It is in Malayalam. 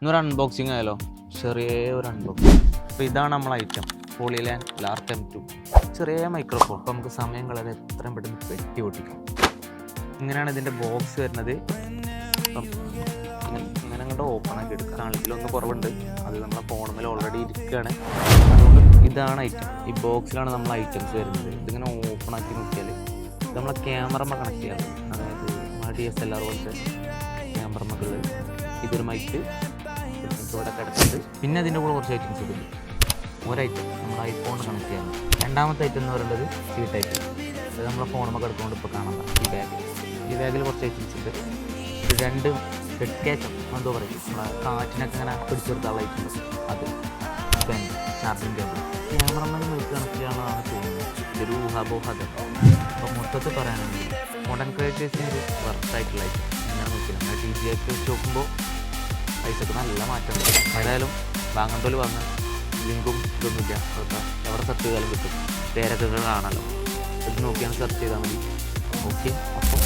ഇന്നൊരു അൺബോക്സിങ് ആയാലോ, ചെറിയ ഒരു അൺബോക്സിങ്. അപ്പോൾ ഇതാണ് നമ്മളെ ഐറ്റം, പോളിലാൻഡ് LART M2. ചെറിയ മൈക്രോഫോൺ. അപ്പോൾ നമുക്ക് സമയം കളയാതെ എത്രയും പെട്ടെന്ന് പെട്ടി പൊട്ടിക്കാം. ഇങ്ങനെയാണ് ഇതിൻ്റെ ബോക്സ് വരുന്നത്. അപ്പം ഇങ്ങനെ അങ്ങോട്ട് ഓപ്പൺ ആക്കി എടുക്കാം. ഇതിലൊന്ന് കുറവുണ്ട്, അത് നമ്മളെ ഫോണിൽ ഓൾറെഡി ഇരിക്കുകയാണ്. അതുകൊണ്ട് ഇതാണ് ഐറ്റം. ഈ ബോക്സിലാണ് നമ്മളെ ഐറ്റംസ് വരുന്നത്. ഇതിങ്ങനെ ഓപ്പൺ ആക്കി നോക്കിയാൽ ഇത് നമ്മളെ ക്യാമറമ്മ കണക്ട് ചെയ്യാറ്, അതായത് DSLR പോലത്തെ ക്യാമറമ്മകളിൽ ഇതൊരു മൈക്ക് ഇവിടെ കിടക്കുന്നത്. പിന്നെ അതിൻ്റെ കൂടെ കുറച്ച് ഐറ്റംസ് ഉണ്ട്. ഒരൈറ്റം നമ്മുടെ ഐഫോണിൽ കണക്ട് ചെയ്യാറ്. രണ്ടാമത്തെ ഐറ്റം എന്ന് പറയുന്നത് ഈ ടൈപ്പ്, അത് നമ്മളെ ഫോണുമ്മ കിടക്കുന്നുണ്ട്. ഇപ്പോൾ കാണാൻ ഈ ബാഗിൽ കുറച്ച് ഐറ്റംസ് ഉണ്ട്. ഇത് രണ്ട് ഹെഡ് ക്യാച്ചും എന്തോ പറയും, നമ്മളെ കാറ്റിനൊക്കെ ഇങ്ങനെ പിടിച്ചെടുത്തുള്ള ഐറ്റംസ്. അത് pen, charging cable, cameraman mic connect ചെയ്യാനുള്ളതാണ് തോന്നുന്നത്. ഇതൊരു ഊഹാപോഹത. അപ്പോൾ മൊത്തത്തിൽ പറയുകയാണെങ്കിൽ മോഡേൺ ക്രിയേറ്റേഴ്സിന് ഒരു വർത്തായിട്ടുള്ള ഐറ്റം ഇങ്ങനെ നോക്കിയാൽ DJI ഒക്കെ വെച്ച് നോക്കുമ്പോൾ പൈസക്ക് നല്ല മാറ്റമുണ്ട്. ഏതായാലും വാങ്ങണ്ടോല് വാങ്ങാൻ ലിങ്കും ഇതൊന്നുമില്ല, എവിടെ സെർച്ച് ചെയ്താലും കിട്ടും. പേരൊക്കെ കാണാമല്ലോ, ഇത് നോക്കിയാണ് സെർച്ച് ചെയ്താൽ മതി. ഓക്കെ, അപ്പോൾ